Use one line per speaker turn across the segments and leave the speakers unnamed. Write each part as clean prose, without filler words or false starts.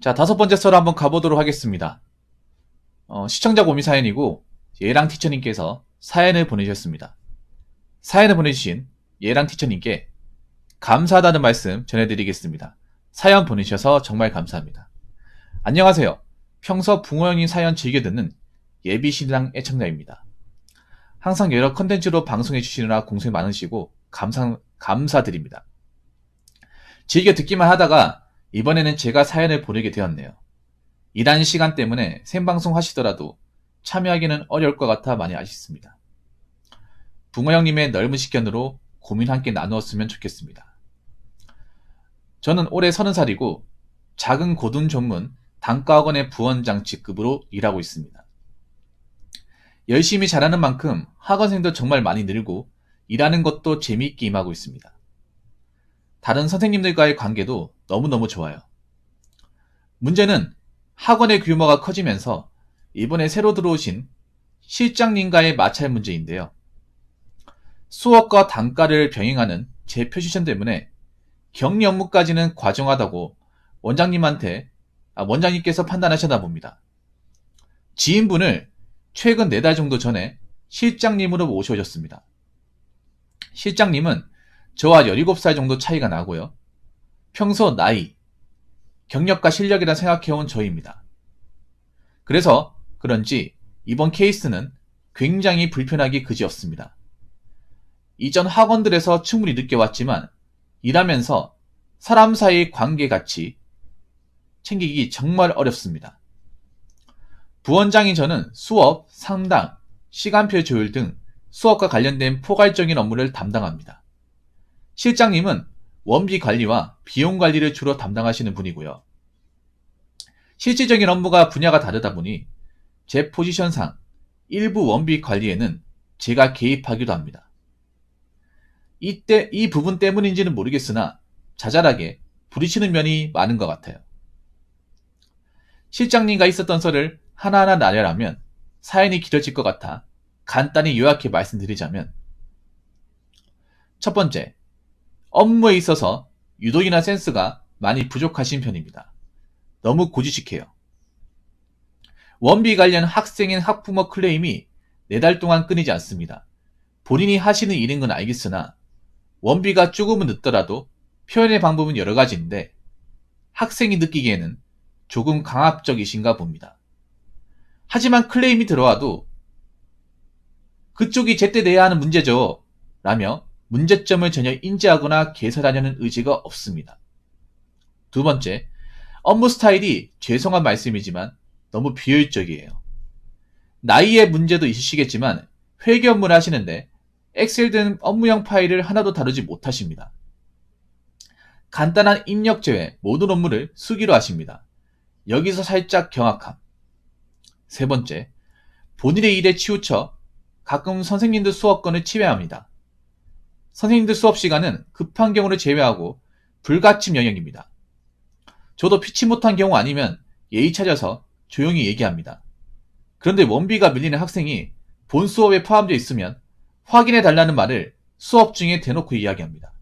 자, 5번째 썰 한번 가보도록 하겠습니다. 시청자 고민 사연이고 예랑 티처님께서 사연을 보내주셨습니다. 사연을 보내주신 예랑 티처님께 감사하다는 말씀 전해드리겠습니다. 사연 보내주셔서 정말 감사합니다. 안녕하세요. 평소 붕어 형님 사연 즐겨 듣는 예비신랑 애청자입니다. 항상 여러 컨텐츠로 방송해 주시느라 공수이 많으시고 감사드립니다. 즐겨 듣기만 하다가 이번에는 제가 사연을 보내게 되었네요. 일하는 시간 때문에 생방송 하시더라도 참여하기는 어려울 것 같아 많이 아쉽습니다. 붕어 형님의 넓은 식견으로 고민 함께 나누었으면 좋겠습니다. 저는 올해 30살이고 작은 고등 전문 단과학원의 부원장 직급으로 일하고 있습니다. 열심히 잘하는 만큼 학원생도 정말 많이 늘고 일하는 것도 재미있게 임하고 있습니다. 다른 선생님들과의 관계도 너무너무 좋아요. 문제는 학원의 규모가 커지면서 이번에 새로 들어오신 실장님과의 마찰 문제인데요. 수업과 단과를 병행하는 제 포지션 때문에 격리 업무까지는 과중하다고 원장님께서 판단하셨나 봅니다. 지인분을 최근 4달 정도 전에 실장님으로 모셔오셨습니다. 실장님은 저와 17살 정도 차이가 나고요. 평소 나이, 경력과 실력이라 생각해온 저입니다. 그래서 그런지 이번 케이스는 굉장히 불편하기 그지없습니다. 이전 학원들에서 충분히 느껴왔지만 일하면서 사람 사이의 관계같이 챙기기 정말 어렵습니다. 부원장인 저는 수업, 상담, 시간표 조율 등 수업과 관련된 포괄적인 업무를 담당합니다. 실장님은 원비 관리와 비용 관리를 주로 담당하시는 분이고요. 실질적인 업무가 분야가 다르다 보니 제 포지션상 일부 원비 관리에는 제가 개입하기도 합니다. 이 부분 때문인지는 모르겠으나 자잘하게 부딪히는 면이 많은 것 같아요. 실장님과 있었던 썰을 하나하나 나열하면 사연이 길어질 것 같아 간단히 요약해 말씀드리자면, 첫 번째, 업무에 있어서 유도리나 센스가 많이 부족하신 편입니다. 너무 고지식해요. 원비 관련 학생인 학부모 클레임이 4달 동안 끊이지 않습니다. 본인이 하시는 일인 건 알겠으나 원비가 조금은 늦더라도 표현의 방법은 여러 가지인데 학생이 느끼기에는 조금 강압적이신가 봅니다. 하지만 클레임이 들어와도 그쪽이 제때 내야 하는 문제죠 라며 문제점을 전혀 인지하거나 개설하려는 의지가 없습니다. 두 번째, 업무 스타일이 죄송한 말씀이지만 너무 비효율적이에요. 나이의 문제도 있으시겠지만 회계 업무를 하시는데 엑셀 등 업무형 파일을 하나도 다루지 못하십니다. 간단한 입력 제외 모든 업무를 수기로 하십니다. 여기서 살짝 경악함. 세 번째, 본인의 일에 치우쳐 가끔 선생님들 수업권을 침해합니다. 선생님들 수업 시간은 급한 경우를 제외하고 불가침 영역입니다. 저도 피치 못한 경우 아니면 예의 차려서 조용히 얘기합니다. 그런데 원비가 밀리는 학생이 본 수업에 포함되어 있으면 확인해 달라는 말을 수업 중에 대놓고 이야기합니다.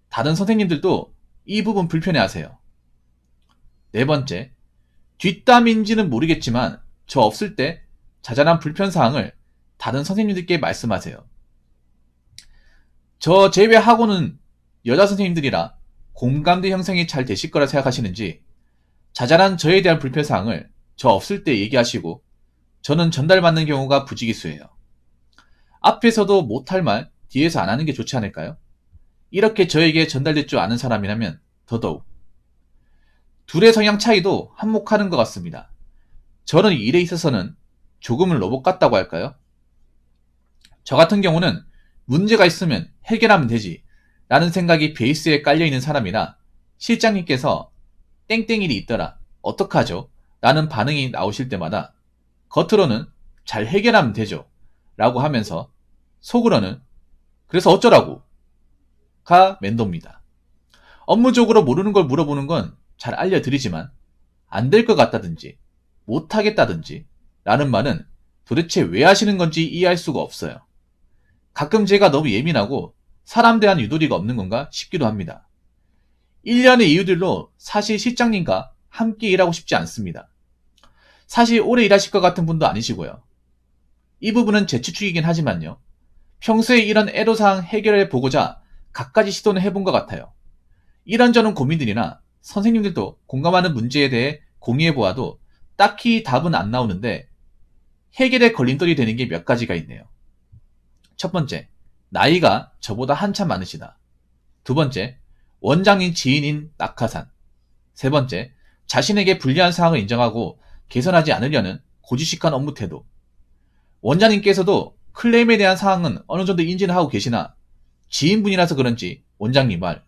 다른 선생님들도 이 부분 불편해하세요. 네 번째, 뒷담인지는 모르겠지만 저 없을 때 자잘한 불편사항을 다른 선생님들께 말씀하세요. 저 제외 학원은 여자 선생님들이라 공감대 형성이 잘 되실 거라 생각하시는지 자잘한 저에 대한 불편사항을 저 없을 때 얘기하시고 저는 전달받는 경우가 부지기수예요. 앞에서도 못할 말 뒤에서 안 하는 게 좋지 않을까요? 이렇게 저에게 전달될 줄 아는 사람이라면 더더욱. 둘의 성향 차이도 한몫하는 것 같습니다. 저는 일에 있어서는 조금은 로봇 같다고 할까요? 저 같은 경우는 문제가 있으면 해결하면 되지 라는 생각이 베이스에 깔려있는 사람이라 실장님께서 땡땡 일이 있더라 어떡하죠? 라는 반응이 나오실 때마다 겉으로는 잘 해결하면 되죠 라고 하면서 속으로는 그래서 어쩌라고 가 멘도입니다. 업무적으로 모르는 걸 물어보는 건 잘 알려드리지만 안 될 것 같다든지 못하겠다든지 라는 말은 도대체 왜 하시는 건지 이해할 수가 없어요. 가끔 제가 너무 예민하고 사람 대한 유도리가 없는 건가 싶기도 합니다. 1년의 이유들로 사실 실장님과 함께 일하고 싶지 않습니다. 사실 오래 일하실 것 같은 분도 아니시고요. 이 부분은 제 추측이긴 하지만요. 평소에 이런 애로사항 해결해 보고자 갖가지 시도는 해본 것 같아요. 이런저런 고민들이나 선생님들도 공감하는 문제에 대해 공유해 보아도 딱히 답은 안 나오는데 해결에 걸림돌이 되는 게 몇 가지가 있네요. 첫 번째, 나이가 저보다 한참 많으시다. 두 번째, 원장님 지인인 낙하산. 세 번째, 자신에게 불리한 사항을 인정하고 개선하지 않으려는 고지식한 업무 태도. 원장님께서도 클레임에 대한 사항은 어느 정도 인지는 하고 계시나 지인분이라서 그런지 원장님 말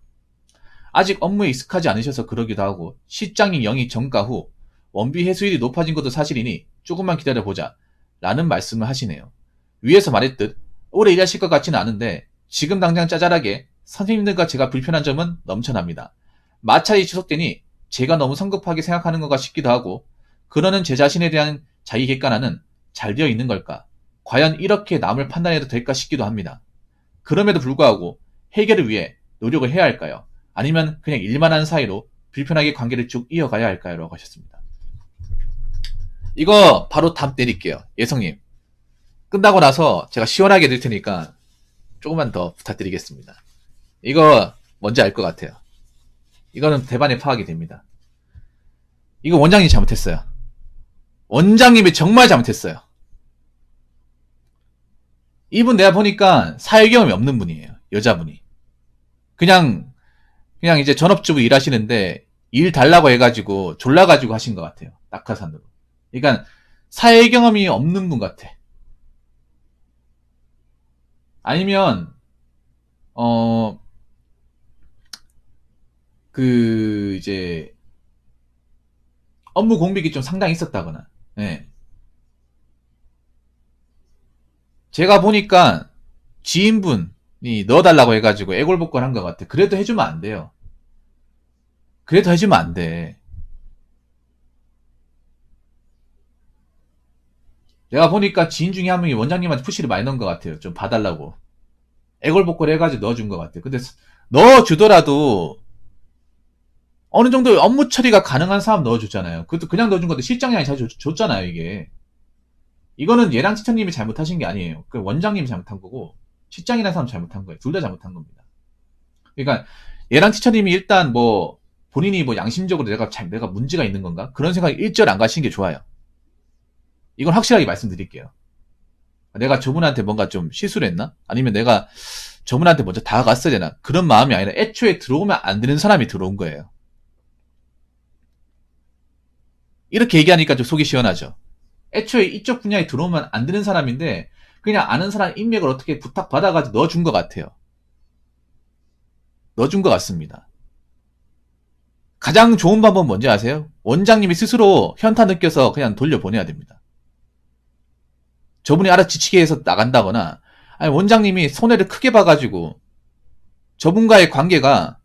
아직 업무에 익숙하지 않으셔서 그러기도 하고 실장님 영입 전과 후 원비 회수율이 높아진 것도 사실이니 조금만 기다려보자 라는 말씀을 하시네요. 위에서 말했듯 오래 일하실 것 같지는 않은데 지금 당장 짜잘하게 선생님들과 제가 불편한 점은 넘쳐납니다. 마찰이 지속되니 제가 너무 성급하게 생각하는 것과 싶기도 하고 그러는 제 자신에 대한 자기 객관화는 잘 되어 있는 걸까? 과연 이렇게 남을 판단해도 될까 싶기도 합니다. 그럼에도 불구하고 해결을 위해 노력을 해야 할까요? 아니면 그냥 일만 하는 사이로 불편하게 관계를 쭉 이어가야 할까요? 라고 하셨습니다. 이거 바로 답 내릴게요. 예성님. 끝나고 나서 제가 시원하게 될 테니까 조금만 더 부탁드리겠습니다. 이거 뭔지 알 것 같아요. 이거는 대반에 파악이 됩니다. 이거 원장님이 잘못했어요. 원장님이 정말 잘못했어요. 이분 내가 보니까 사회 경험이 없는 분이에요. 여자분이. 그냥 이제 전업주부 일하시는데 일 달라고 해가지고 졸라가지고 하신 것 같아요. 낙하산으로. 그러니까 사회 경험이 없는 분 같아. 아니면 이제 업무 공백이 좀 상당히 있었다거나. 예. 제가 보니까 지인분이 넣어달라고 해가지고 애골복권한 것 같아. 그래도 해주면 안 돼요. 그래도 해주면 안 돼. 내가 보니까 지인 중에 한 명이 원장님한테 푸시를 많이 넣은 것 같아요. 좀 봐달라고. 애골복권 해가지고 넣어준 것 같아요. 근데 넣어주더라도 어느 정도 업무 처리가 가능한 사람 넣어줬잖아요. 그것도 그냥 넣어준 것도 실장님이 잘 줬잖아요, 이게. 이거는 얘랑 시청님이 잘못하신 게 아니에요. 그 원장님이 잘못한 거고 실장이라는 사람 잘못한 거예요. 둘 다 잘못한 겁니다. 그러니까 얘랑 티처님이 일단 뭐 본인이 뭐 양심적으로 내가 문제가 있는 건가? 그런 생각이 일절 안 가시는 게 좋아요. 이건 확실하게 말씀드릴게요. 내가 저분한테 뭔가 좀 실수를 했나? 아니면 내가 저분한테 먼저 다가갔어야 되나? 그런 마음이 아니라 애초에 들어오면 안 되는 사람이 들어온 거예요. 이렇게 얘기하니까 좀 속이 시원하죠. 애초에 이쪽 분야에 들어오면 안 되는 사람인데 그냥 아는 사람 인맥을 어떻게 부탁받아가지고 넣어준 것 같아요. 넣어준 것 같습니다. 가장 좋은 방법은 뭔지 아세요? 원장님이 스스로 현타 느껴서 그냥 돌려보내야 됩니다. 저분이 알아 지치게 해서 나간다거나 아니 원장님이 손해를 크게 봐가지고 저분과의 관계가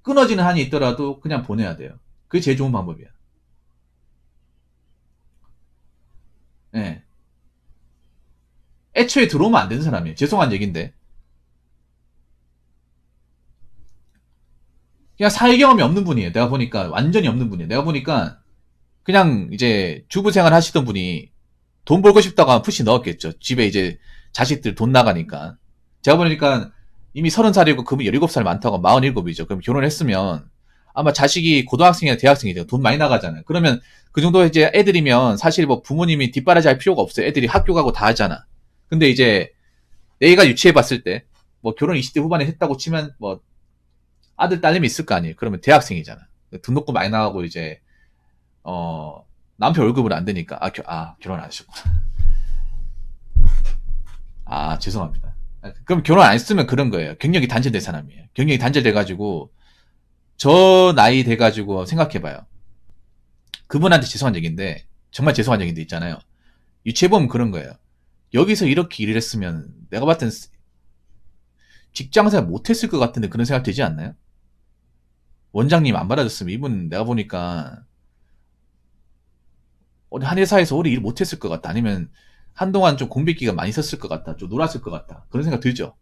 끊어지는 한이 있더라도 그냥 보내야 돼요. 그게 제일 좋은 방법이야. 네. 애초에 들어오면 안 되는 사람이에요. 죄송한 얘기인데. 그냥 사회 경험이 없는 분이에요. 내가 보니까 완전히 없는 분이에요. 내가 보니까 그냥 이제 주부 생활 하시던 분이 돈 벌고 싶다고 하면 푸시 넣었겠죠. 집에 이제 자식들 돈 나가니까. 제가 보니까 이미 30살이고 그분 17살 많다고 47이죠. 그럼 결혼했으면 아마 자식이 고등학생이나 대학생이죠. 돈 많이 나가잖아요. 그러면 그 정도 이제 애들이면 사실 뭐 부모님이 뒷바라지 할 필요가 없어요. 애들이 학교 가고 다 하잖아. 근데 이제 내가 유치해 봤을 때 뭐 결혼 20대 후반에 했다고 치면 뭐 아들 딸님이 있을 거 아니에요. 그러면 대학생이잖아. 돈 넣고 많이 나가고 이제 남편 월급을 안 되니까 결혼 안 하셨구나. 죄송합니다. 그럼 결혼 안 했으면 그런 거예요. 경력이 단절된 사람이에요. 경력이 단절돼가지고 저 나이 돼가지고 생각해봐요. 그분한테 죄송한 얘기인데 정말 죄송한 얘기인데 있잖아요. 유치해보면 그런 거예요. 여기서 이렇게 일을 했으면 내가 봤을 땐 직장생활 못했을 것 같은데 그런 생각 되지 않나요? 원장님 안 받아줬으면 이분 내가 보니까 한 회사에서 오래 일 못했을 것 같다. 아니면 한동안 좀 공백기가 많이 있었을 것 같다. 좀 놀았을 것 같다. 그런 생각 들죠?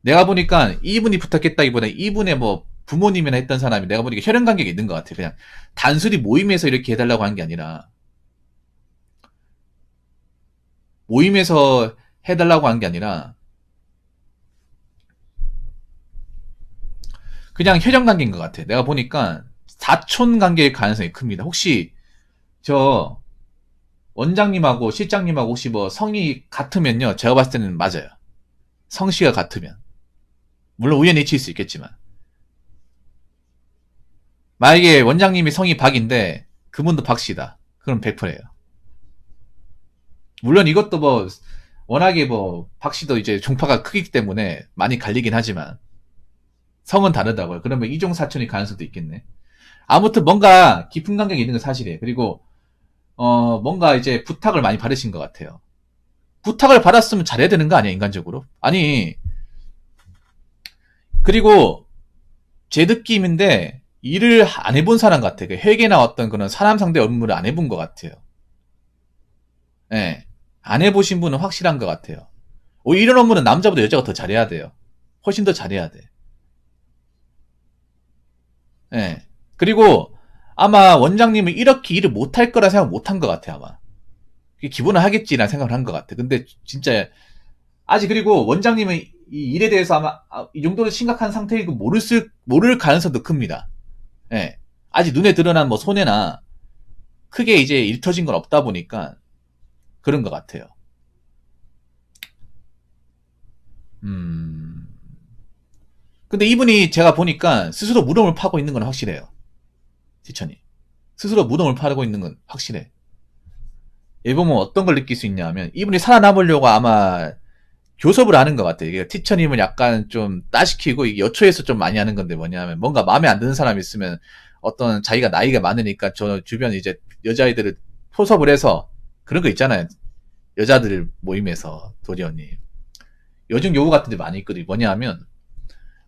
내가 보니까 이분이 부탁했다기보다 이분의 뭐 부모님이나 했던 사람이 내가 보니까 혈연 관계가 있는 것 같아. 그냥 단순히 모임에서 이렇게 해달라고 한 게 아니라 모임에서 해달라고 한 게 아니라 그냥 혈연 관계인 것 같아. 내가 보니까 사촌 관계일 가능성이 큽니다. 혹시 저 원장님하고 실장님하고 혹시 뭐 성이 같으면요, 제가 봤을 때는 맞아요. 성씨가 같으면. 물론 우연히 일치일 수 있겠지만. 만약에 원장님이 성이 박인데 그분도 박씨다. 그럼 100%예요. 물론 이것도 뭐 워낙에 뭐 박씨도 이제 종파가 크기 때문에 많이 갈리긴 하지만 성은 다르다고요. 그러면 이종 사촌이 가능성도 있겠네. 아무튼 뭔가 깊은 관계가 있는 건 사실이에요. 그리고 뭔가 이제 부탁을 많이 받으신 것 같아요. 부탁을 받았으면 잘해야 되는 거 아니야, 인간적으로? 아니, 그리고 제 느낌인데 일을 안 해본 사람 같아. 그 회계나 어떤 그런 사람 상대 업무를 안 해본 것 같아요. 예. 안 해보신 분은 확실한 것 같아요. 이런 업무는 남자보다 여자가 더 잘해야 돼요. 훨씬 더 잘해야 돼. 예. 그리고 아마 원장님은 이렇게 일을 못할 거라 생각 못한 것 같아, 아마. 기본은 하겠지라는 생각을 한 것 같아. 근데 진짜 아직 그리고 원장님은 이 일에 대해서 아마 이 정도로 심각한 상태이고 모를 가능성도 큽니다. 예. 아직 눈에 드러난 뭐 손해나 크게 이제 일 터진 건 없다 보니까 그런 것 같아요. 근데 이분이 제가 보니까 스스로 무덤을 파고 있는 건 확실해요. 지천이. 스스로 무덤을 파고 있는 건 확실해. 여기 보면 어떤 걸 느낄 수 있냐 하면 이분이 살아남으려고 아마 교섭을 하는 것 같아요. 이게 티처님을 약간 좀 따시키고 이게 여초에서 좀 많이 하는 건데 뭐냐면 뭔가 마음에 안 드는 사람이 있으면 어떤 자기가 나이가 많으니까 저 주변 이제 여자아이들을 포섭을 해서 그런 거 있잖아요. 여자들 모임에서 도리언님. 요즘 요구 같은 데 많이 있거든요. 뭐냐 하면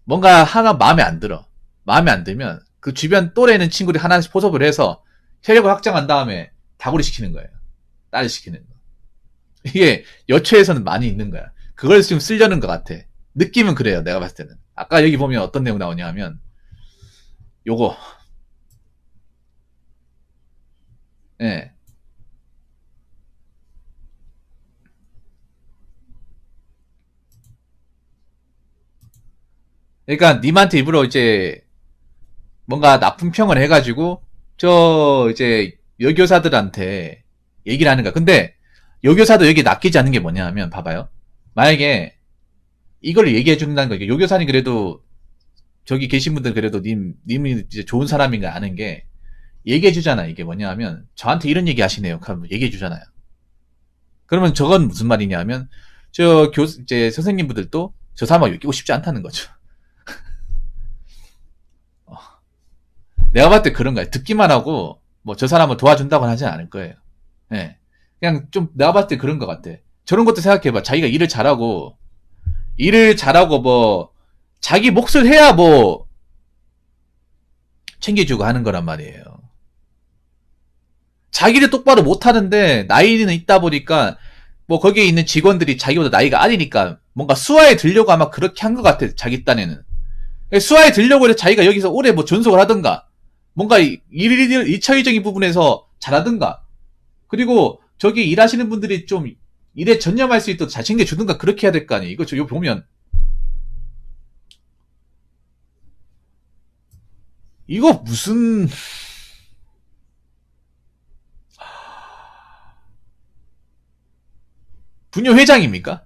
뭔가 하나 마음에 안 들어. 마음에 안 들면 그 주변 또래 있는 친구들이 하나씩 포섭을 해서 세력을 확장한 다음에 다구리 시키는 거예요. 딸 시키는 거. 이게 여초에서는 많이 있는 거야. 그걸 지금 쓰려는 것 같아. 느낌은 그래요. 내가 봤을 때는. 아까 여기 보면 어떤 내용 나오냐 하면 요거. 예. 그러니까 님한테 일부러 이제 뭔가 나쁜 평을 해가지고 저 이제 여교사들한테 얘기를 하는 거야. 근데 여교사도 여기 낚이지 않는 게 뭐냐 하면 봐봐요. 만약에 이걸 얘기해 준다는 거. 여교사님 그래도 저기 계신 분들 그래도 님이 이제 좋은 사람인가 아는 게 얘기해 주잖아. 이게 뭐냐 하면 저한테 이런 얘기 하시네요. 그럼 얘기해 주잖아요. 그러면 저건 무슨 말이냐 하면 저 이제 선생님분들도 저 사람하고 엮이고 싶지 않다는 거죠. 어, 내가 봤을 때 그런 거야. 듣기만 하고 뭐 저 사람을 도와준다고 하진 않을 거예요. 예. 그냥 좀 내가 봤을 때 그런 것 같아. 저런 것도 생각해봐. 자기가 일을 잘하고 뭐 자기 몫을 해야 뭐 챙겨주고 하는 거란 말이에요. 자기를 똑바로 못하는데 나이는 있다 보니까 뭐 거기에 있는 직원들이 자기보다 나이가 아니니까 뭔가 수하에 들려고 아마 그렇게 한 것 같아. 자기 딴에는. 수하에 들려고 해서 자기가 여기서 오래 뭐 전속을 하든가 뭔가 1차의적인 부분에서 잘하든가 그리고 저기 일하시는 분들이 좀 일에 전념할 수 있도록 잘 챙겨주든가 그렇게 해야 될 거 아니에요. 이거 저 보면 이거 무슨 분녀 회장입니까?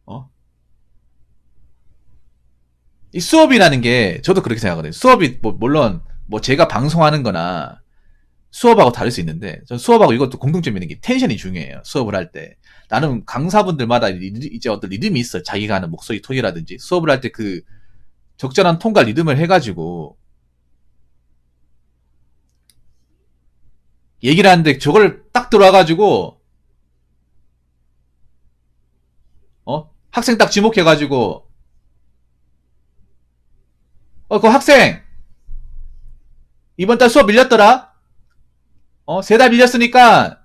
어? 이 수업이라는 게 저도 그렇게 생각하거든요. 수업이 뭐 물론 뭐 제가 방송하는 거나 수업하고 다를 수 있는데 전 수업하고 이것도 공통점이 있는 게 텐션이 중요해요. 수업을 할 때. 나는 강사분들마다 이제 어떤 리듬이 있어. 자기가 하는 목소리 톤이라든지 수업을 할 때 그 적절한 톤과 리듬을 해가지고 얘기를 하는데 저걸 딱 들어와가지고 학생 딱 지목해가지고 그 학생 이번 달 수업 밀렸더라. 세 달 밀렸으니까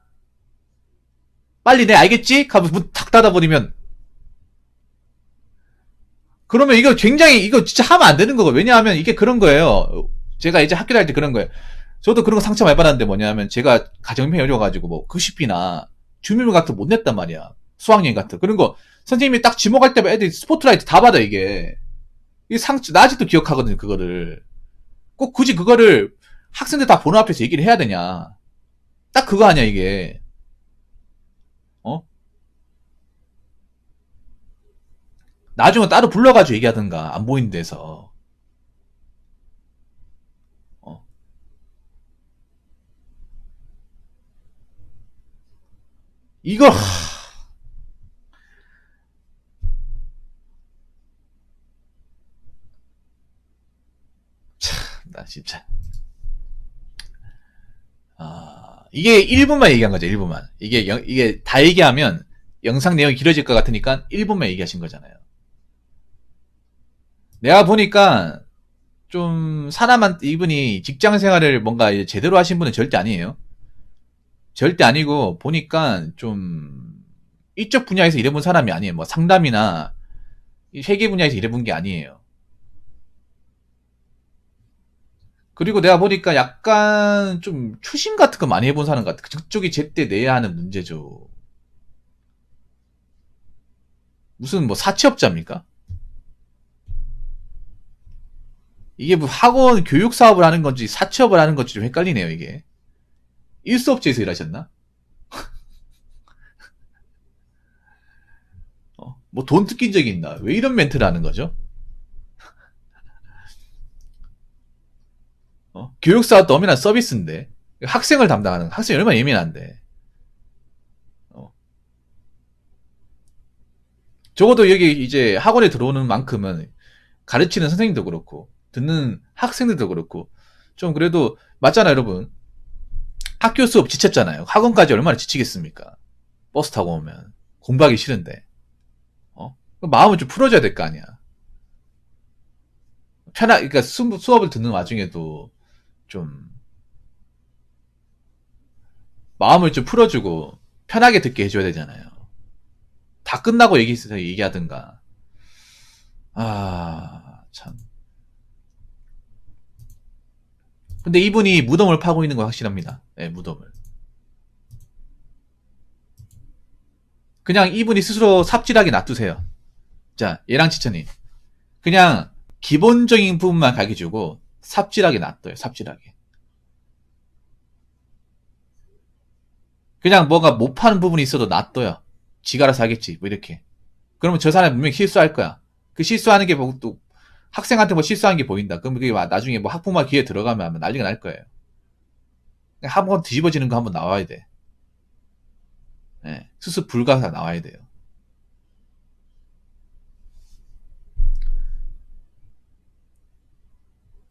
빨리 내 알겠지? 하면서 문 탁 닫아버리면 그러면 이거 굉장히, 이거 진짜 하면 안 되는 거고. 왜냐하면 이게 그런 거예요. 제가 이제 학교 다닐 때 그런 거예요. 저도 그런 거 상처 많이 받았는데 뭐냐면 제가 가정병이 어려워가지고 뭐 급식비나 주민비 같은 거 못 냈단 말이야. 수학여행 같은. 그런 거 선생님이 딱 지목할 때마다 애들이 스포트라이트 다 받아, 이게. 이게 상처, 나 아직도 기억하거든요, 그거를. 꼭 굳이 그거를 학생들 다 보는 앞에서 얘기를 해야 되냐. 딱 그거 아니야, 이게. 어? 나중에 따로 불러가지고 얘기하든가, 안 보이는 데서. 어? 이걸, 나 진짜. 이게 1분만 얘기한 거죠, 1분만. 이게 다 얘기하면 영상 내용이 길어질 것 같으니까 1분만 얘기하신 거잖아요. 내가 보니까 좀 사람한테 이분이 직장 생활을 뭔가 제대로 하신 분은 절대 아니에요. 절대 아니고 보니까 좀 이쪽 분야에서 일해본 사람이 아니에요. 뭐 상담이나 회계 분야에서 일해본 게 아니에요. 그리고 내가 보니까 약간 좀 추심 같은 거 많이 해본 사람 같아. 그쪽이 제때 내야 하는 문제죠. 무슨 뭐 사채업자입니까? 이게 뭐 학원 교육 사업을 하는 건지 사채업을 하는 건지 좀 헷갈리네요, 이게. 일수업체에서 일하셨나? 뭐 돈 뜯긴 적이 있나? 왜 이런 멘트를 하는 거죠? 교육 사업도 엄연한 서비스인데 학생을 담당하는 학생이 얼마나 예민한데. 어. 적어도 여기 이제 학원에 들어오는 만큼은 가르치는 선생님도 그렇고 듣는 학생들도 그렇고 좀 그래도 맞잖아요, 여러분. 학교 수업 지쳤잖아요. 학원까지 얼마나 지치겠습니까? 버스 타고 오면 공부하기 싫은데. 마음을 좀 풀어줘야 될 거 아니야. 그러니까 수업을 듣는 와중에도 좀 마음을 좀 풀어주고 편하게 듣게 해줘야 되잖아요. 다 끝나고 얘기하든가. 참. 근데 이분이 무덤을 파고 있는 건 확실합니다. 네, 무덤을. 그냥 이분이 스스로 삽질하게 놔두세요. 자, 얘랑 지천님. 그냥 기본적인 부분만 가르쳐주고 삽질하게 놔둬요. 삽질하게. 그냥 뭐가 못 파는 부분이 있어도 놔둬요. 지가 알아서 하겠지. 뭐 이렇게. 그러면 저 사람이 분명히 실수할 거야. 그 실수하는 게 뭐 또 학생한테 뭐 실수한 게 보인다. 그럼 그게 나중에 뭐 학부모 기회 들어가면 난리가 날 거예요. 한번 뒤집어지는 거 한번 나와야 돼. 네, 수습 불가가 나와야 돼요.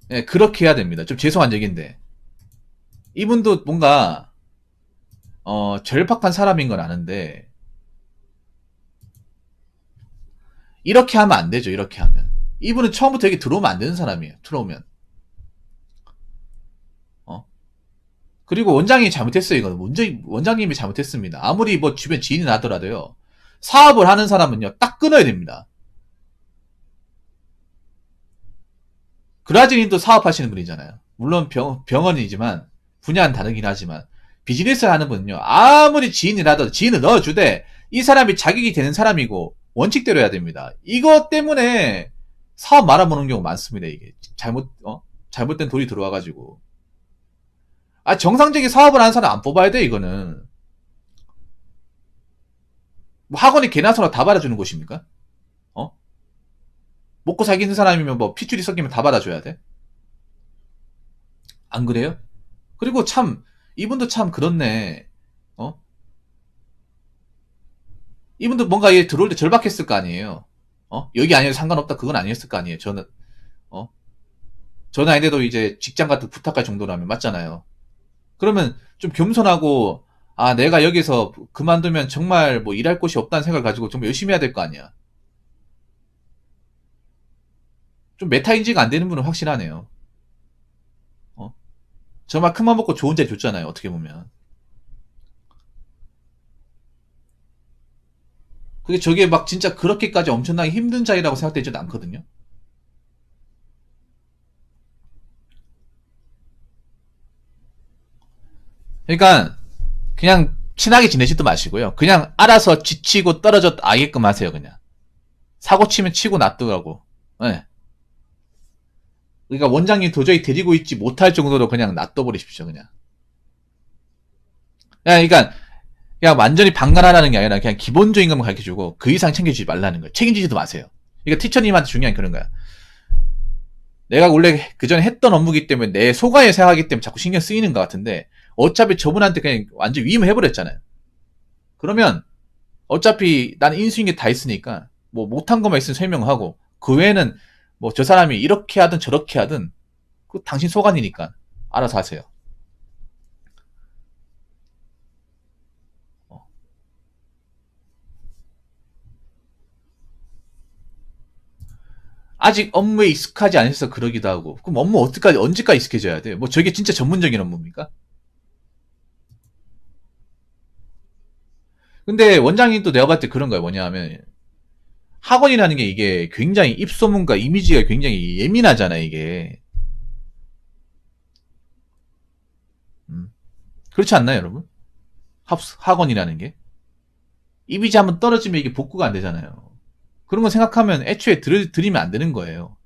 네, 그렇게 해야 됩니다. 좀 죄송한 얘기인데 이분도 뭔가 절박한 사람인 건 아는데 이렇게 하면 안 되죠. 이렇게 하면 이분은 처음부터 여기 들어오면 안 되는 사람이에요. 들어오면 그리고 원장님이 잘못했어요. 이거는 원장님이 잘못했습니다. 아무리 뭐 주변 지인이 나더라도요. 사업을 하는 사람은요. 딱 끊어야 됩니다. 그라지님도 사업하시는 분이잖아요. 물론 병원이지만 분야는 다르긴 하지만 비즈니스를 하는 분은요. 아무리 지인이라도 지인을 넣어주되 이 사람이 자격이 되는 사람이고 원칙대로 해야 됩니다. 이것 때문에 사업 말아먹는 경우 많습니다. 이게 잘못된 돈이 들어와가지고 정상적인 사업을 하는 사람 안 뽑아야 돼. 이거는 뭐 학원이 개나 소나 다 받아주는 곳입니까? 먹고 살기 힘든 사람이면 뭐 핏줄이 섞이면 다 받아줘야 돼? 안 그래요? 그리고 참 이분도 참 그렇네. 어? 이분도 뭔가 얘 들어올 때 절박했을 거 아니에요. 여기 아니어도 상관없다 그건 아니었을 거 아니에요. 어? 저는 아닌데도 이제 직장 같은 부탁할 정도라면 맞잖아요. 그러면 좀 겸손하고 내가 여기서 그만두면 정말 뭐 일할 곳이 없다는 생각을 가지고 좀 열심히 해야 될 거 아니야. 좀 메타인지가 안 되는 분은 확실하네요. 정말 큰맘 먹고 좋은 자리 줬잖아요. 어떻게 보면. 그게 저게 막 진짜 그렇게까지 엄청나게 힘든 자리라고 생각되지는 않거든요. 그러니까 그냥 친하게 지내지도 마시고요. 그냥 알아서 지치고 떨어져 알게끔 하세요. 그냥 사고 치면 치고 놔두라고. 네. 그러니까 원장님 도저히 데리고 있지 못할 정도로 그냥 놔둬버리십시오. 그냥. 그러니까 그냥 완전히 방관하라는 게 아니라 그냥 기본적인 것만 가르쳐주고 그 이상 챙겨주지 말라는 거예요. 책임지지도 마세요. 그러니까 티처님한테 중요한 게 그런 거야. 내가 원래 그전에 했던 업무기 때문에 내 소관에 생각하기 때문에 자꾸 신경 쓰이는 것 같은데 어차피 저분한테 그냥 완전 위임을 해버렸잖아요. 그러면 어차피 나는 인수인계 다 있으니까 뭐 못한 것만 있으면 설명하고 그 외에는 뭐 저 사람이 이렇게 하든 저렇게 하든 그 당신 소관이니까 알아서 하세요. 아직 업무에 익숙하지 않으셔서 그러기도 하고 그럼 업무 어디까지 언제까지 익숙해져야 돼요? 뭐 저게 진짜 전문적인 업무입니까? 근데 원장님도 내가 봤을 때 그런 거예요. 뭐냐면 학원이라는 게 이게 굉장히 입소문과 이미지가 굉장히 예민하잖아요. 이게 그렇지 않나요, 여러분? 학원이라는 게 이미지 한번 떨어지면 이게 복구가 안 되잖아요. 그런 거 생각하면 애초에 들이면 안 되는 거예요.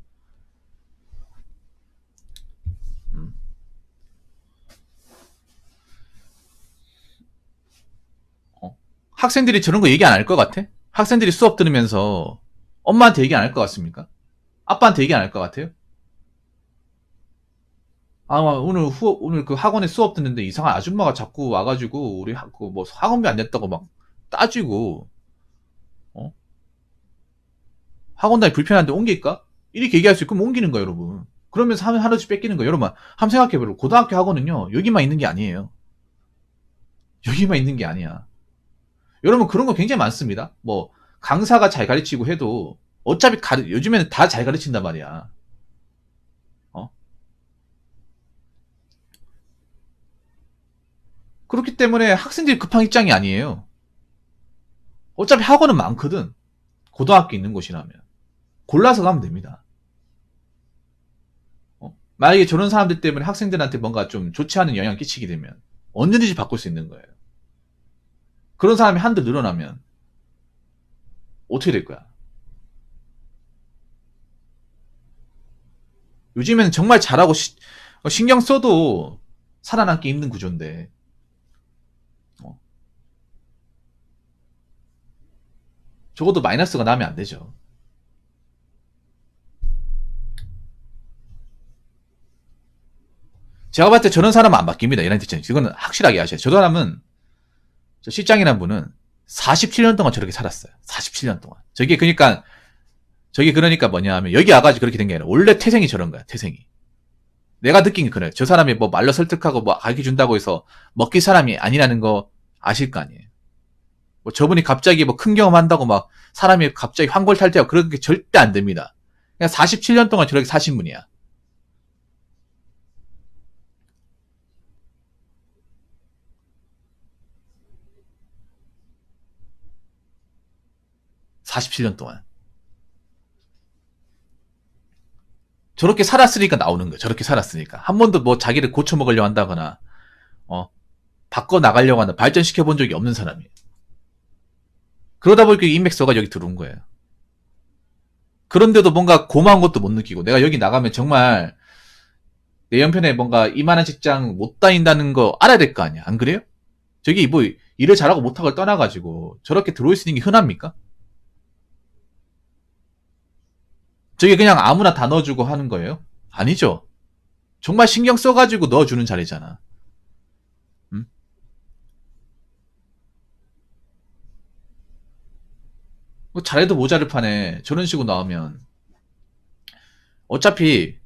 학생들이 저런 거 얘기 안 할 것 같아? 학생들이 수업 들으면서 엄마한테 얘기 안 할 것 같습니까? 아빠한테 얘기 안 할 것 같아요? 아, 오늘 그 학원에 수업 듣는데 이상한 아줌마가 자꾸 와가지고 우리 뭐 학원비 안 냈다고 막 따지고, 어? 학원 다니 불편한데 옮길까? 이렇게 얘기할 수 있고 옮기는 거예요, 여러분. 그러면서 하나씩 뺏기는 거예요. 여러분, 한번 생각해봐요. 고등학교 학원은요, 여기만 있는 게 아니에요. 여기만 있는 게 아니야. 여러분, 그런 거 굉장히 많습니다. 뭐, 강사가 잘 가르치고 해도, 어차피 요즘에는 다 잘 가르친단 말이야. 어? 그렇기 때문에 학생들이 급한 입장이 아니에요. 어차피 학원은 많거든. 고등학교 있는 곳이라면. 골라서 가면 됩니다. 만약에 저런 사람들 때문에 학생들한테 뭔가 좀 좋지 않은 영향 끼치게 되면 언제든지 바꿀 수 있는 거예요. 그런 사람이 한두 늘어나면 어떻게 될 거야? 요즘에는 정말 잘하고 신경 써도 살아남기 힘든 구조인데 어, 적어도 마이너스가 나면 안 되죠. 제가 봤을 때 저런 사람은 안 바뀝니다. 이런 티처는. 이거는 확실하게 아셔야 돼요. 저 사람은 저 실장이라는 분은 47년 동안 저렇게 살았어요. 47년 동안. 저게 그러니까 뭐냐 하면 여기 와가지고 그렇게 된 게 아니라 원래 태생이 저런 거야. 태생이. 내가 느낀 게 그래요. 저 사람이 뭐 말로 설득하고 뭐 가르쳐 준다고 해서 먹힐 사람이 아니라는 거 아실 거 아니에요. 뭐 저분이 갑자기 뭐 큰 경험한다고 막 사람이 갑자기 환골탈태하고 그런 게 절대 안 됩니다. 그냥 47년 동안 저렇게 사신 분이야. 47년 동안. 저렇게 살았으니까 나오는 거예요. 저렇게 살았으니까. 한 번도 뭐 자기를 고쳐먹으려고 한다거나, 어, 바꿔 나가려고 하는, 발전시켜 본 적이 없는 사람이에요. 그러다 보니까 인맥서가 여기 들어온 거예요. 그런데도 뭔가 고마운 것도 못 느끼고, 내가 여기 나가면 정말 내 연편에 뭔가 이만한 직장 못 다닌다는 거 알아야 될 거 아니야. 안 그래요? 저기 뭐 일을 잘하고 못하고 떠나가지고 저렇게 들어올 수 있는 게 흔합니까? 저게 그냥 아무나 다 넣어주고 하는 거예요? 아니죠. 정말 신경 써가지고 넣어주는 자리잖아. 음? 뭐 잘해도 모자를 파네. 저런 식으로 나오면 어차피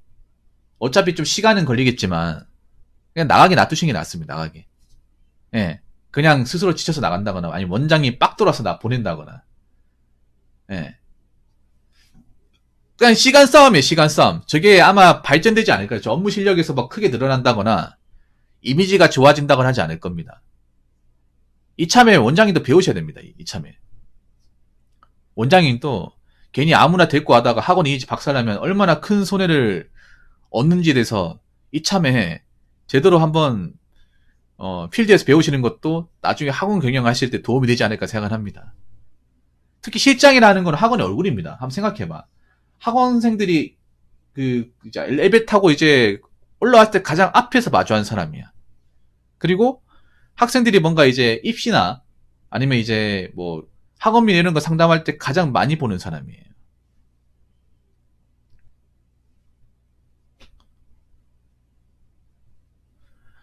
좀 시간은 걸리겠지만 그냥 나가게 놔두시는 게 낫습니다. 나가게. 예. 그냥 스스로 지쳐서 나간다거나 아니면 원장이 빡 돌아서 나 보낸다거나. 예. 그냥 시간 싸움이에요. 시간 싸움. 저게 아마 발전되지 않을 거예요. 저 업무 실력에서 뭐 크게 늘어난다거나 이미지가 좋아진다거나 하지 않을 겁니다. 이참에 원장님도 배우셔야 됩니다. 이참에. 원장님 또 괜히 아무나 데리고 하다가 학원 이지 박살나면 얼마나 큰 손해를 얻는지에 대해서 이참에 제대로 한번 필드에서 배우시는 것도 나중에 학원 경영하실 때 도움이 되지 않을까 생각합니다. 특히 실장이라는 건 학원의 얼굴입니다. 한번 생각해봐. 학원생들이 이제 엘리베이터 타고 이제 올라왔을 때 가장 앞에서 마주하는 사람이야. 그리고 학생들이 뭔가 이제 입시나 아니면 이제 뭐 학원비 이런 거 상담할 때 가장 많이 보는 사람이에요.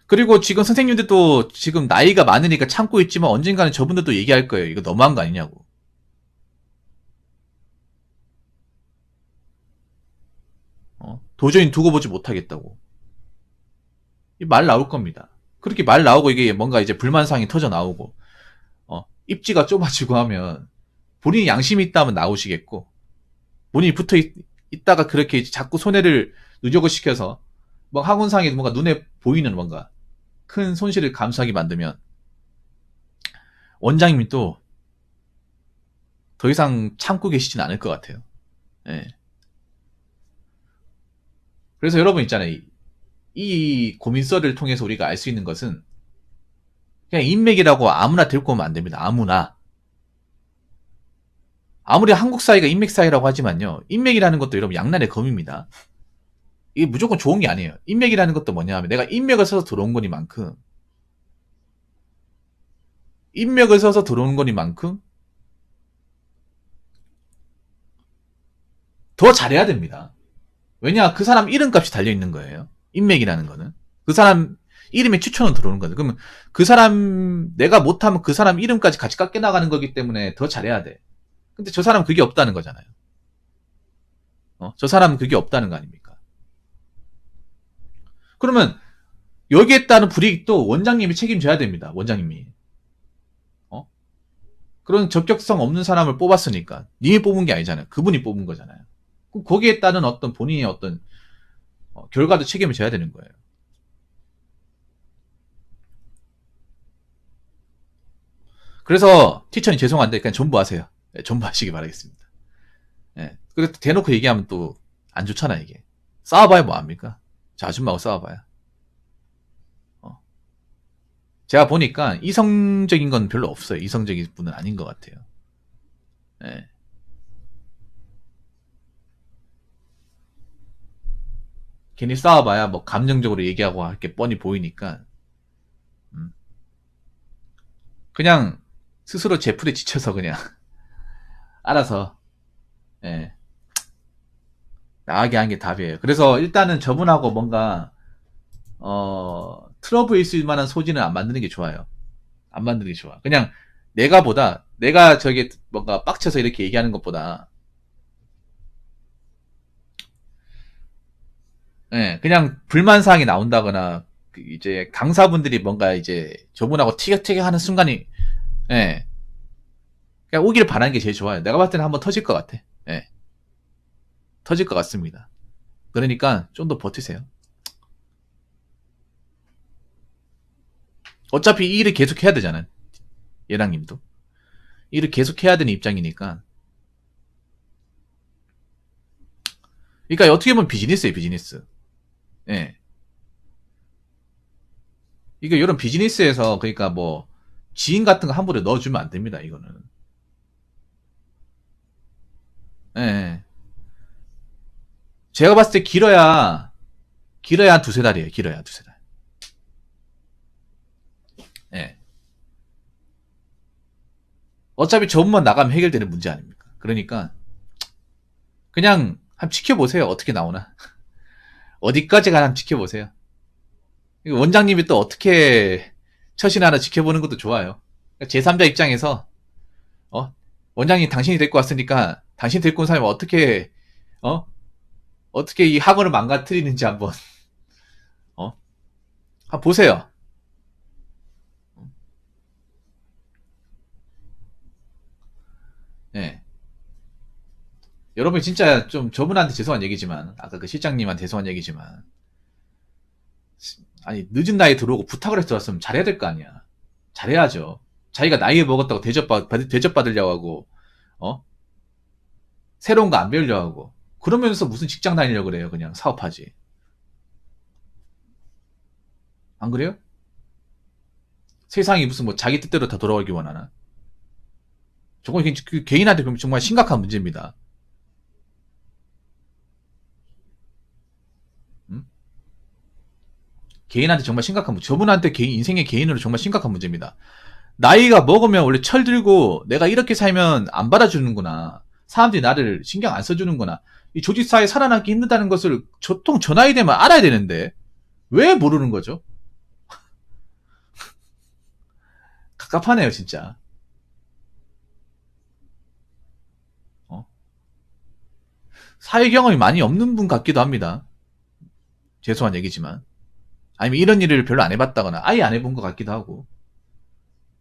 그리고 지금 선생님들도 지금 나이가 많으니까 참고 있지만 언젠가는 저분들도 얘기할 거예요. 이거 너무한 거 아니냐고. 도저히 두고 보지 못하겠다고. 말 나올 겁니다. 그렇게 말 나오고 이게 뭔가 이제 불만사항이 터져 나오고, 입지가 좁아지고 하면 본인이 양심이 있다면 나오시겠고, 본인이 붙어 있다가 그렇게 이제 자꾸 손해를 누적을 시켜서 뭐 학원상에 뭔가 눈에 보이는 뭔가 큰 손실을 감수하게 만들면 원장님이 또 더 이상 참고 계시진 않을 것 같아요. 예. 그래서 여러분 있잖아요. 이 고민서를 통해서 우리가 알 수 있는 것은 그냥 인맥이라고 아무나 데리고 오면 안 됩니다. 아무나. 아무리 한국 사회가 인맥 사회라고 하지만요. 인맥이라는 것도 여러분 양날의 검입니다. 이게 무조건 좋은 게 아니에요. 인맥이라는 것도 뭐냐 하면 내가 인맥을 써서 들어온 거니만큼 더 잘해야 됩니다. 왜냐 그 사람 이름값이 달려있는 거예요. 인맥이라는 거는. 그 사람 이름에 추천은 들어오는 거죠. 그러면 그 사람 내가 못하면 그 사람 이름까지 같이 깎여 나가는 거기 때문에 더 잘해야 돼. 근데 저 사람은 그게 없다는 거잖아요. 저 사람은 그게 없다는 거 아닙니까? 그러면 여기에 따른 불이익도 원장님이 책임져야 됩니다. 원장님이. 그런 적격성 없는 사람을 뽑았으니까 님이 뽑은 게 아니잖아요. 그분이 뽑은 거잖아요. 그럼 거기에 따른 어떤 본인의 어떤 결과도 책임을 져야 되는 거예요. 그래서 티처님 죄송한데 그냥 전부하세요. 네, 전부하시기 바라겠습니다. 네. 그래서 대놓고 얘기하면 또 안 좋잖아 이게. 싸워봐야 뭐합니까? 저 아줌마하고 싸워봐야. 제가 보니까 이성적인 건 별로 없어요. 이성적인 분은 아닌 것 같아요. 네. 괜히 싸워봐야 뭐 감정적으로 얘기하고 할 게 뻔히 보이니까 그냥 스스로 제풀에 지쳐서 그냥 알아서 예, 나가게 한 게 답이에요. 그래서 일단은 저분하고 뭔가 트러블 있을 만한 소지는 안 만드는 게 좋아요. 안 만드는 게 좋아. 그냥 내가 저기 뭔가 빡쳐서 이렇게 얘기하는 것보다 예, 그냥 불만사항이 나온다거나 이제 강사분들이 뭔가 이제 저분하고 티격태격 하는 순간이 예, 그냥 오길 바라는 게 제일 좋아요. 내가 봤을 때는 한번 터질 것 같아. 예, 터질 것 같습니다. 그러니까 좀 더 버티세요. 어차피 이 일을 계속 해야 되잖아요. 예랑님도. 일을 계속 해야 되는 입장이니까. 그러니까 어떻게 보면 비즈니스예요, 비즈니스. 예. 이거 이런 비즈니스에서 그러니까 뭐 지인 같은 거 함부로 넣어주면 안 됩니다, 이거는. 예. 제가 봤을 때 길어야 한 두세 달이에요, 길어야 두세 달. 예. 어차피 저분만 나가면 해결되는 문제 아닙니까? 그러니까 그냥 한번 지켜보세요. 어떻게 나오나. 어디까지 가나 한번 지켜보세요. 원장님이 또 어떻게 처신하나 지켜보는 것도 좋아요. 제3자 입장에서 원장님 당신이 데리고 왔으니까 당신 데리고 온 사람이 어? 어떻게 이 학원을 망가뜨리는지 한번 한번 보세요. 네. 여러분 진짜 좀 저분한테 죄송한 얘기지만 아까 그 실장님한테 죄송한 얘기지만 아니 늦은 나이에 들어오고 부탁을 해서 들어왔으면 잘해야 될 거 아니야. 잘해야죠. 자기가 나이에 먹었다고 대접받으려고 하고 새로운 거 안 배우려 하고. 그러면서 무슨 직장 다니려고 그래요. 그냥 사업하지. 안 그래요? 세상이 무슨 뭐 자기 뜻대로 다 돌아가기 원하나? 저건 그 개인한테 그럼 정말 심각한 문제입니다. 음? 개인한테 정말 심각한 문제. 저분한테 개인, 인생의 개인으로 정말 심각한 문제입니다. 나이가 먹으면 원래 철들고 내가 이렇게 살면 안 받아주는구나. 사람들이 나를 신경 안 써주는구나. 이 조직사회에 살아남기 힘들다는 것을 보통 저 나이 되면 알아야 되는데 왜 모르는 거죠? 갑갑하네요, 진짜. 어? 사회 경험이 많이 없는 분 같기도 합니다. 죄송한 얘기지만. 아니면 이런 일을 별로 안 해봤다거나 아예 안 해본 것 같기도 하고.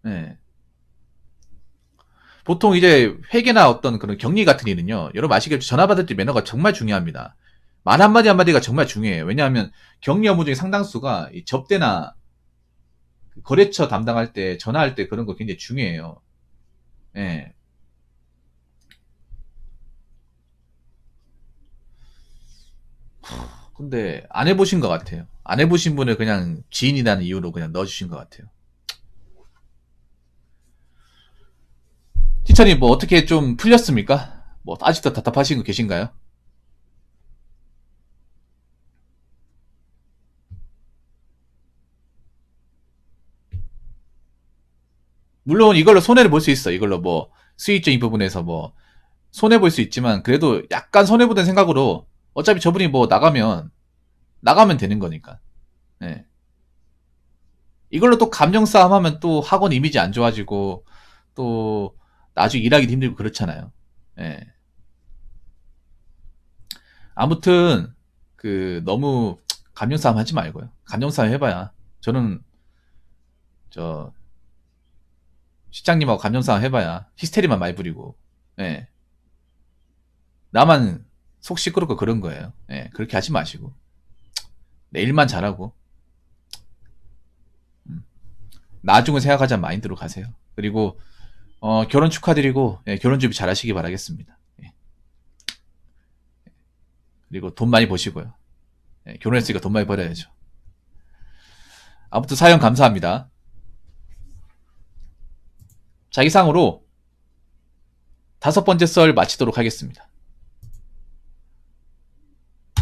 네. 보통 이제 회계나 어떤 그런 격리 같은 일은요, 여러분 아시겠죠? 전화 받을 때 매너가 정말 중요합니다. 말 한마디 한마디가 정말 중요해요. 왜냐하면 격리 업무 중에 상당수가 이 접대나 거래처 담당할 때, 전화할 때 그런 거 굉장히 중요해요. 예. 근데 안 해보신 것 같아요. 안 해보신 분을 그냥 지인이라는 이유로 그냥 넣어주신 것 같아요. 티처님 뭐 어떻게 좀 풀렸습니까? 뭐 아직도 답답하신 거 계신가요? 물론 이걸로 손해를 볼 수 있어. 이걸로 뭐 수익적인 부분에서 뭐 손해 볼 수 있지만 그래도 약간 손해 보는 생각으로 어차피 저분이 뭐 나가면 되는 거니까. 예. 이걸로 또 감정 싸움 하면 또 학원 이미지 안 좋아지고 또 나중에 일하기도 힘들고 그렇잖아요. 예. 아무튼 그 너무 감정 싸움 하지 말고요. 감정 싸움 해봐야 저는 저 실장님하고 감정 싸움 해봐야 히스테리만 많이 부리고 예. 나만 속 시끄럽고 그런 거예요. 예. 그렇게 하지 마시고 내일만 잘하고 나중을 생각하자는 마인드로 가세요. 그리고 결혼 축하드리고 예, 결혼 준비 잘 하시기 바라겠습니다. 예. 그리고 돈 많이 버시고요. 예, 결혼했으니까 돈 많이 벌어야죠. 아무튼 사연 감사합니다. 자, 이상으로 5번째 썰 마치도록 하겠습니다.